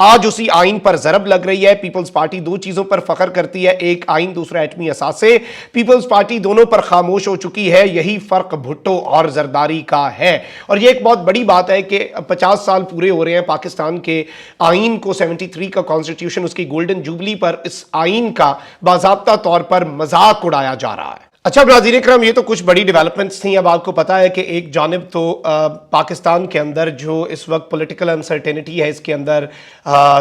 آج اسی آئین پر ضرب لگ رہی ہے. پیپلز پارٹی دو چیزوں پر فخر کرتی ہے, ایک آئین دوسرا ایٹمی اثاثے. پیپلز پارٹی دونوں پر خاموش ہو چکی ہے. یہی فرق بھٹو اور زرداری کا ہے. اور یہ ایک بہت بڑی بات ہے کہ 50 سال پورے ہو رہے ہیں پاکستان کے آئین کو, 73 کا کانسٹیٹیوشن, اس کی گولڈن جوبلی پر اس آئین کا باضابطہ طور پر مذاق اڑایا جا رہا ہے. اچھا ناظرین اکرام, یہ تو کچھ بڑی ڈیولپمنٹس تھیں. اب آپ کو پتا ہے کہ ایک جانب تو پاکستان کے اندر جو اس وقت پولیٹیکل انسرٹینٹی ہے, اس کے اندر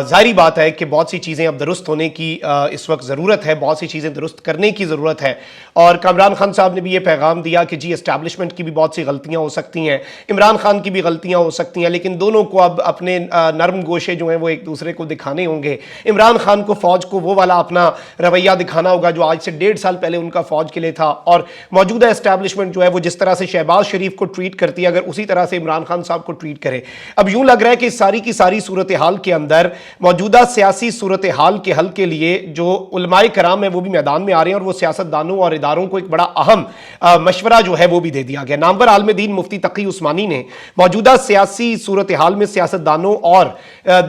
ظاہری بات ہے کہ بہت سی چیزیں اب درست ہونے کی اس وقت ضرورت ہے, بہت سی چیزیں درست کرنے کی ضرورت ہے. اور کامران خان صاحب نے بھی یہ پیغام دیا کہ جی اسٹیبلشمنٹ کی بھی بہت سی غلطیاں ہو سکتی ہیں, عمران خان کی بھی غلطیاں ہو سکتی ہیں, لیکن دونوں کو اب اپنے نرم گوشے جو ہیں وہ ایک دوسرے کو دکھانے ہوں گے. عمران خان کو فوج کو وہ والا اپنا رویہ دکھانا ہوگا جو آج سے 1.5 سال پہلے ان کا فوج کے لیے تھا, اور موجودہ اسٹیبلشمنٹ جو ہے وہ جس طرح سے شہباز شریف کو ٹریٹ کرتی ہے اگر اسی طرح سے عمران خان صاحب کو ٹریٹ کرے. اب یوں لگ رہا ہے کہ ساری کی ساری صورتحال کے اندر موجودہ سیاسی صورتحال کے حل کے لیے جو علماء کرام ہیں وہ بھی میدان میں آ رہے ہیں, اور وہ سیاست دانوں اور اداروں کو ایک بڑا اہم مشورہ جو ہے وہ بھی دے دیا گیا. نامور عالم دین مفتی تقی عثمانی نے موجودہ سیاسی صورتحال میں سیاست دانوں اور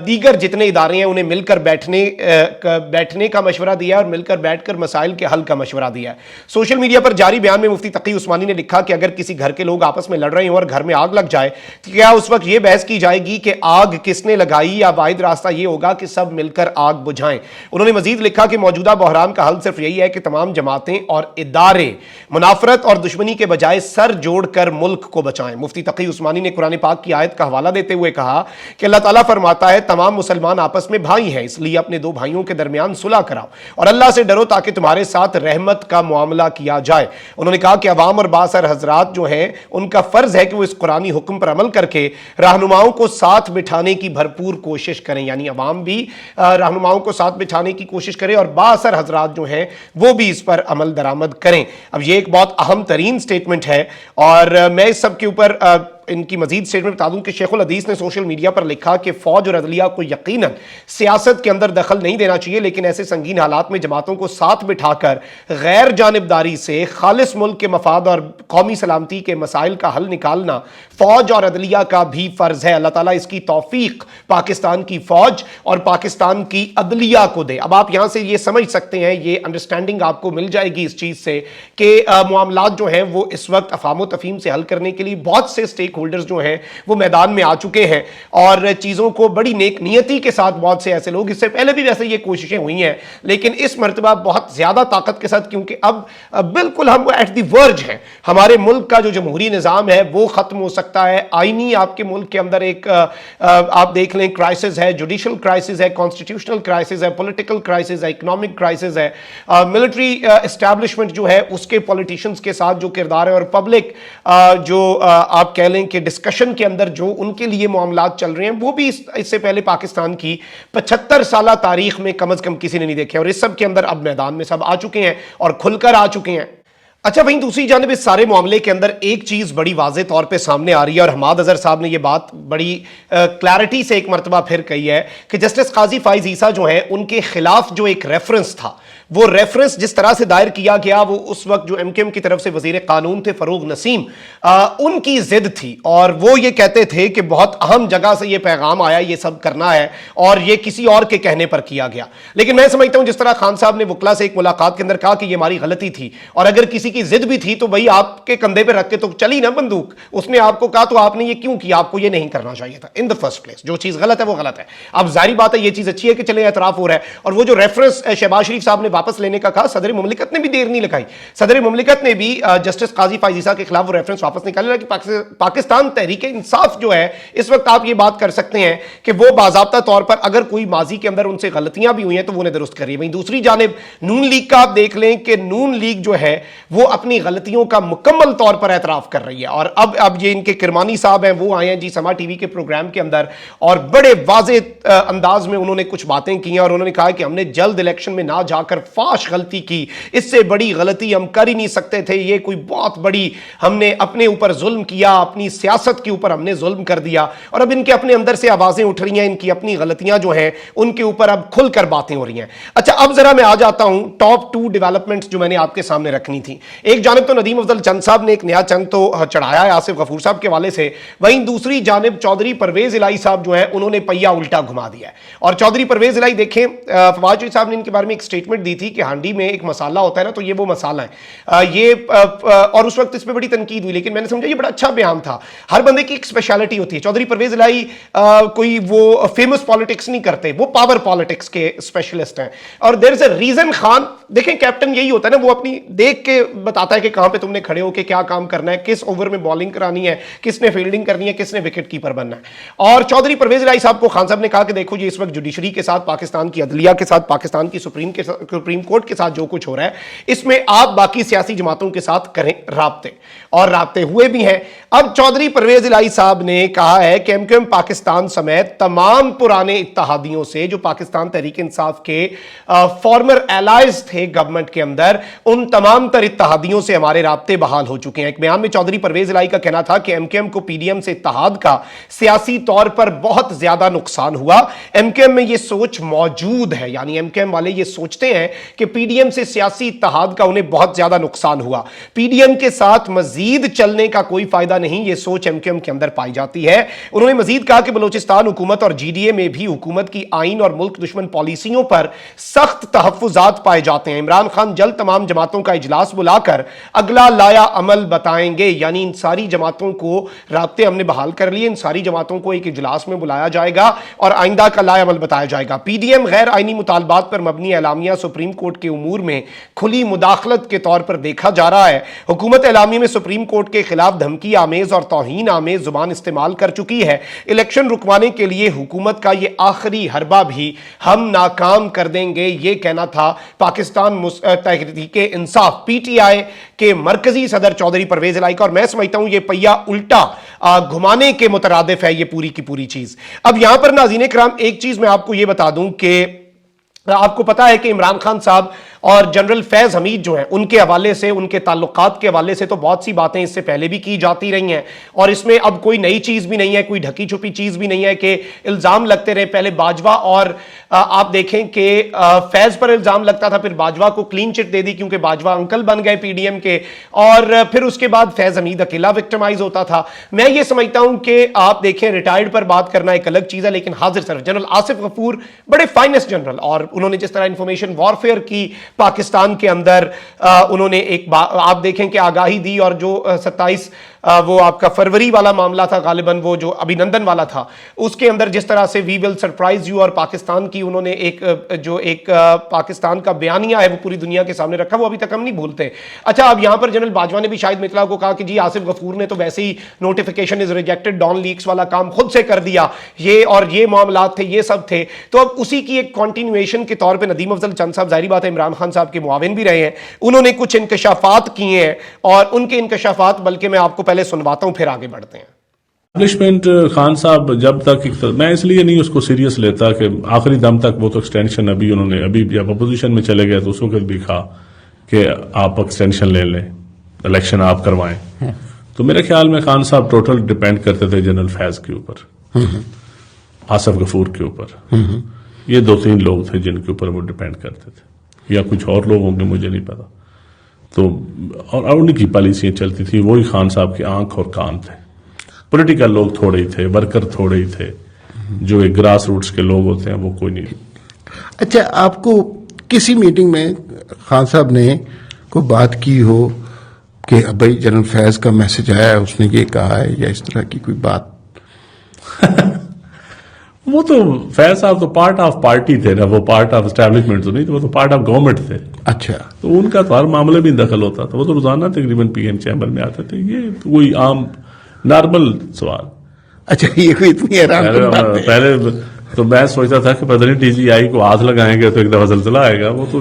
دیگر جتنے ادارے ہیں انہیں مل کر بیٹھنے کا مشورہ دیا اور مل کر بیٹھ کر مسائل کے حل کا مشورہ دیا ہے. سوشل میڈیا پر جاری بیان میں مفتی تقی عثمانی نے لکھا کہ اگر کسی گھر کے لوگ آپس میں لڑ رہے ہوں اور گھر میں آگ لگ جائے تو کیا اس وقت یہ بحث کی جائے گی کہ آگ کس نے لگائی, یا واحد راستہ یہ ہوگا کہ سب مل کر آگ بجھائیں. انہوں نے مزید لکھا کہ موجودہ بحران کا حل صرف یہی ہے کہ تمام جماعتیں اور ادارے منافرت اور دشمنی کے بجائے سر جوڑ کر ملک کو بچائیں. مفتی تقی عثمانی نے قرآن پاک کی آیت کا حوالہ دیتے ہوئے کہا کہ اللہ تعالیٰ فرماتا ہے تمام مسلمان آپس میں بھائی ہیں, اس لیے اپنے دو بھائیوں کے درمیان صلح کراؤ اور اللہ سے ڈرو تاکہ تمہارے ساتھ رحمت کا معاملہ کیا جائے. انہوں نے کہا کہ عوام اور بااثر حضرات جو ہیں ان کا فرض ہے کہ وہ اس قرآنی حکم پر عمل کر کے رہنماؤں کو ساتھ بٹھانے کی بھرپور کوشش کریں, یعنی عوام بھی رہنماؤں کو ساتھ بٹھانے کی کوشش کرے اور بااثر حضرات جو ہیں وہ بھی اس پر عمل درآمد کریں. اب یہ ایک بہت اہم ترین سٹیٹمنٹ ہے, اور میں اس سب کے اوپر ان کی مزید سٹیٹمنٹ بتا دوں کہ شیخ الحدیث نے سوشل میڈیا پر لکھا کہ فوج اور عدلیہ کو یقیناً سیاست کے اندر دخل نہیں دینا چاہیے, لیکن ایسے سنگین حالات میں جماعتوں کو ساتھ بٹھا کر غیر جانبداری سے خالص ملک کے مفاد اور قومی سلامتی کے مسائل کا حل نکالنا فوج اور عدلیہ کا بھی فرض ہے. اللہ تعالیٰ اس کی توفیق پاکستان کی فوج اور پاکستان کی عدلیہ کو دے. اب آپ یہاں سے یہ سمجھ سکتے ہیں, یہ انڈرسٹینڈنگ آپ کو مل جائے گی اس چیز سے کہ معاملات جو ہیں وہ اس وقت افہام و تفہیم سے حل کرنے کے لیے بہت سے اسٹیک ہولڈرز جو ہیں وہ میدان میں آ چکے ہیں, اور چیزوں کو بڑی نیک نیتی کے ساتھ بہت سے ایسے لوگ, اس سے پہلے بھی ویسے یہ کوششیں ہوئی ہیں لیکن اس مرتبہ بہت زیادہ طاقت کے ساتھ, کیونکہ اب بالکل ہم ایٹ دی ورج ہیں, ہمارے ملک کا جو جمہوری نظام ہے وہ ختم ہو سکتا ہے. آئینی آپ کے ملک کے اندر ایک آپ دیکھ لیں کرائسس ہے, جوڈیشل کرائسس ہے, کانسٹیٹیوشنل کرائسس ہے, پولیٹیکل کرائسس ہے, اکنامک کرائسس ہے, ملٹری اسٹیبلشمنٹ جو ہے اس کے پولیٹیشینز کے ساتھ جو کردار ہے, اور پبلک جو آپ کہہ لیں کہ ڈسکشن کے اندر جو ان کے لیے معاملات چل رہے ہیں وہ بھی اس سے پہلے پاکستان کی 75 سالہ تاریخ میں کم از کم کسی نے نہیں دیکھے, اور اس سب کے اندر اب میدان میں سب آ چکے ہیں اور کھل کر آ چکے ہیں. اچھا وہیں دوسری جانب اس سارے معاملے کے اندر ایک چیز بڑی واضح طور پہ سامنے آ رہی ہے, اور حماد اظہر صاحب نے یہ بات بڑی کلیئرٹی سے ایک مرتبہ پھر کہی ہے کہ جسٹس قاضی فائز عیسیٰ جو ہیں ان کے خلاف جو ایک ریفرنس تھا, وہ ریفرنس جس طرح سے دائر کیا گیا وہ اس وقت جو ایم کی طرف سے وزیر قانون تھے فروغ نسیم, ان کی ضد تھی, اور وہ یہ کہتے تھے کہ بہت اہم جگہ سے یہ پیغام آیا, یہ سب کرنا ہے, اور یہ کسی اور کے کہنے پر کیا گیا. لیکن میں سمجھتا ہوں جس طرح خان صاحب نے وکلا سے ایک ملاقات کے اندر کہا کہ یہ ہماری غلطی تھی, اور اگر کسی کی ضد بھی تھی تو بھائی آپ کے کندھے پہ رکھ کے تو چلی نا بندوق, اس نے آپ کو کہا تو آپ نے یہ کیوں کیا, آپ کو یہ نہیں کرنا چاہیے تھا ان دی فرسٹ پلیس. جو چیز غلط ہے وہ غلط ہے. اب ظاہری بات ہے یہ چیز اچھی ہے کہ چلے اعتراف ہو رہا ہے, اور وہ جو ریفرنس شہباز شریف صاحب نے واپس لینے کا کہا, صدر مملکت نے بھی دیر نہیں لگائی, صدر مملکت نے بھی جسٹس قاضی فائز عیسیٰ کے خلاف وہ ریفرنس واپس نکالے کہ پاکستان تحریک انصاف جو ہے اس وقت آپ یہ بات کر سکتے ہیں کہ وہ باضابطہ طور پر اگر کوئی ماضی کے اندر ان سے غلطیاں بھی ہوئی ہیں تو وہ انہیں درست کریے. وہیں دوسری جانب نون لیگ کا آپ دیکھ لیں کہ نون لیگ جو ہے وہ اپنی غلطیوں کا مکمل طور پر اعتراف کر رہی ہے, اور اب یہ ان کے کرمانی صاحب ہیں وہ آئے ہیں جی سما ٹی وی کے پروگرام کے اندر, اور بڑے واضح انداز میں انہوں نے کچھ باتیں کی ہیں, اور انہوں نے کہا کہ ہم نے جلد الیکشن میں نہ جا کر فاش غلطی کی, اس سے بڑی غلطی ہم کر ہی نہیں سکتے تھے, یہ کوئی بہت بڑی, ہم نے اپنے اوپر ظلم کیا, اپنی سیاست کے اوپر ہم نے ظلم کر دیا, اور اب ان کے اپنے اندر سے آوازیں اٹھ رہی ہیں, ان کی اپنی غلطیاں جو ہیں ان کے اوپر اب کھل کر باتیں ہو رہی ہیں. اچھا اب ذرا میں آ جاتا ہوں ٹاپ 2 ڈیولپمنٹس جو میں نے آپ کے سامنے رکھنی تھی. ایک جانب تو ندیم افضل چند صاحب نے ایک نیا چنگ تو چڑھایا ہے آصف غفور صاحب کے حوالے سے, وہیں دوسری جانب چودھری پرویز الہی صاحب جو ہیں انہوں نے پہیا الٹا گھما دیا ہے. اور چودھری پرویز الہی دیکھیں, فواد چوہدری صاحب نے ان کے بارے میں ایک سٹیٹمنٹ دی تھی کہ ہانڈی میں ایک مسالہ ہوتا ہے نا, تو یہ وہ مسالہ ہے یہ, اور اس وقت اس پہ بڑی تنقید ہوئی, لیکن میں نے سمجھا یہ بڑا اچھا بیان تھا. ہر بندے کی ایک اسپیشلٹی ہوتی ہے. چودھری پرویز الہی کوئی وہ فیمس پالیٹکس نہیں کرتے, وہ پاور پالیٹکس کے اسپیشلسٹ ہیں. اور دیر از اے ریزن خان, دیکھیں کیپٹن یہی ہوتا ہے نا, وہ اپنی دیکھ کے بتاتا ہے کہ کہاں پہ تم نے کھڑے ہو کے کیا کام کرنا ہے, کس اوور میں بالنگ کرانی ہے, کس نے فیلڈنگ کرنی ہے, کس نے وکٹ کیپر بننا ہے. اور چودھری پرویز الہی صاحب کو خان صاحب نے کہا کہ دیکھو یہ اس وقت جوڈیشری کے ساتھ, پاکستان کی عدلیہ کے ساتھ, پاکستان کی سپریم کورٹ کے ساتھ جو کچھ ہو رہا ہے, اس میں آپ باقی سیاسی جماعتوں کے ساتھ کریں رابطے, اور رابطے ہوئے بھی ہیں. اب چودھری پرویز الہی صاحب نے کہا ہے کہ ایم کیو ایم پاکستان سمیت تمام پرانے اتحادیوں سے جو پاکستان تحریک انصاف کے فارمر الائز تھے گورنمنٹ کے اندر, ان تمام تر اتحادیوں سے ہمارے رابطے بحال ہو چکے ہیں. ایک بیان میں چودھری پرویز الہی کا کہنا تھا کہ ایم کیو ایم کو پی ڈی ایم سے اتحاد کا سیاسی طور پر بہت زیادہ نقصان ہوا. ایم کیو ایم میں یہ سوچ موجود ہے, یعنی ایم کیو ایم والے یہ سوچتے ہیں کہ پی ڈی ایم سے سیاسی اتحاد کا انہیں بہت زیادہ نقصان ہوا, پی ڈی ایم کے ساتھ مزید چلنے کا کوئی فائدہ نہیں, یہ سوچ ایم کیو ایم کے اندر پائی جاتی ہے. انہوں نے مزید کہا کہ بلوچستان حکومت اور جی ڈی اے میں بھی حکومت کی آئین اور ملک دشمن پالیسیوں پر سخت تحفظات پائے جاتے ہیں. عمران خان جلد تمام جماعتوں کا اجلاس بلا کر اگلا لایا عمل بتائیں گے, یعنی ان ساری جماعتوں کو رابطے ہم نے بحال کر لیے, ان ساری جماعتوں کو ایک اجلاس میں بلایا جائے گا اور آئندہ کا لایا عمل بتایا جائے گا. پی ڈی ایم غیر آئینی مطالبات پر مبنی اعلامیہ سپریم کورٹ کے امور میں کھلی مداخلت کے طور پر دیکھا جا رہا ہے. حکومت اعلامیہ میں سپریم کورٹ کے خلاف دھمکی آمیز اور توہین آمیز زبان استعمال کر چکی ہے. الیکشن رکوانے کے لیے حکومت کا یہ آخری حربہ بھی ہم ناکام کر دیں گے, یہ کہنا تھا Pakistan Tehreek Insaf P T I کے مرکزی صدر چودھری پرویز الہی کا. اور میں سمجھتا ہوں یہ پہیا الٹا گھمانے کے مترادف ہے یہ پوری کی پوری چیز. اب یہاں پر ناظرین کرام ایک چیز میں آپ کو یہ بتا دوں کہ آپ کو پتا ہے کہ عمران خان صاحب اور جنرل فیض حمید جو ہیں ان کے حوالے سے, ان کے تعلقات کے حوالے سے تو بہت سی باتیں اس سے پہلے بھی کی جاتی رہی ہیں, اور اس میں اب کوئی نئی چیز بھی نہیں ہے, کوئی ڈھکی چھپی چیز بھی نہیں ہے کہ الزام لگتے رہے. پہلے باجوہ, اور آپ دیکھیں کہ فیض پر الزام لگتا تھا, پھر باجوہ کو کلین چٹ دے دی کیونکہ باجوہ انکل بن گئے پی ڈی ایم کے, اور پھر اس کے بعد فیض حمید اکیلا وکٹمائز ہوتا تھا. میں یہ سمجھتا ہوں کہ آپ دیکھیں ریٹائرڈ پر بات کرنا ایک الگ چیز ہے, لیکن حاضر صرف جنرل آصف غفور بڑے فائنسٹ جنرل, اور انہوں نے جس طرح انفارمیشن وارفیئر کی پاکستان کے اندر, انہوں نے ایک آپ دیکھیں کہ آگاہی دی, اور جو 27 وہ آپ کا فروری والا معاملہ تھا غالباً, وہ جو ابھی نندن والا تھا, اس کے اندر جس طرح سے وی ول سرپرائز یو اور پاکستان کی انہوں نے ایک پاکستان کا بیانیہ ہے وہ پوری دنیا کے سامنے رکھا, وہ ابھی تک ہم نہیں بھولتے. اچھا اب یہاں پر جنرل باجوہ نے بھی شاہد متلا کو کہا کہ جی آصف غفور نے تو ویسے ہی notification is rejected Dawn leaks والا کام خود سے کر دیا, یہ اور یہ معاملات تھے, یہ سب تھے. تو اب اسی کی ایک کنٹینیویشن کے طور پہ ندیم افضل چند صاحب, ظاہری بات ہے عمران خان صاحب کے معاون بھی رہے ہیں, انہوں نے کچھ انکشافات کیے ہیں, اور ان کے انکشافات بلکہ میں آپ کو پہلے سنواتا ہوں پھر آگے بڑھتے ہیں. اسٹیبلشمنٹ خان صاحب جب تک میں اس لیے نہیں اس کو سیریس لیتا کہ آخری دم تک وہ تو ایکسٹینشن ابھی جب اپوزیشن میں چلے گئے تو اس وقت بھی کہا کہ آپ ایکسٹینشن لے لیں, الیکشن آپ کروائیں. تو میرے خیال میں خان صاحب ٹوٹل ڈیپینڈ کرتے تھے جنرل فیض کے اوپر, آصف غفور کے اوپر. یہ 2-3 لوگ تھے جن کے اوپر وہ ڈیپینڈ کرتے تھے, یا کچھ اور لوگ ہوں گے مجھے نہیں پتا. تو اور ان کی پالیسیاں چلتی تھی, وہی خان صاحب کی آنکھ اور کان تھے. پولیٹیکل لوگ تھوڑے ہی تھے, ورکر تھوڑے ہی تھے, جو ایک گراس روٹس کے لوگ ہوتے ہیں وہ کوئی نہیں. اچھا, آپ کو کسی میٹنگ میں خان صاحب نے کوئی بات کی ہو کہ بھائی جنرل فیض کا میسج آیا ہے, اس نے یہ کہا ہے, یا اس طرح کی کوئی بات؟ وہ تو فیض صاحب تو پارٹ آف پارٹی تھے نا, وہ پارٹ آف اسٹیبلشمنٹ تو نہیں تھے, وہ تو پارٹ آف گورنمنٹ تھے. اچھا, تو ان کا تو ہر معاملے میں دخل ہوتا تھا, وہ تو روزانہ تقریباً پی ایم چیمبر میں آتے تھے. یہ کوئی عام نارمل سوال. اچھا, یہ کوئی اتنی حیران پہلے تو میں سوچتا تھا کہ پتہ نہیں ٹی جی آئی کو ہاتھ لگائیں گے تو ایک دفعہ زلزلہ آئے گا. وہ تو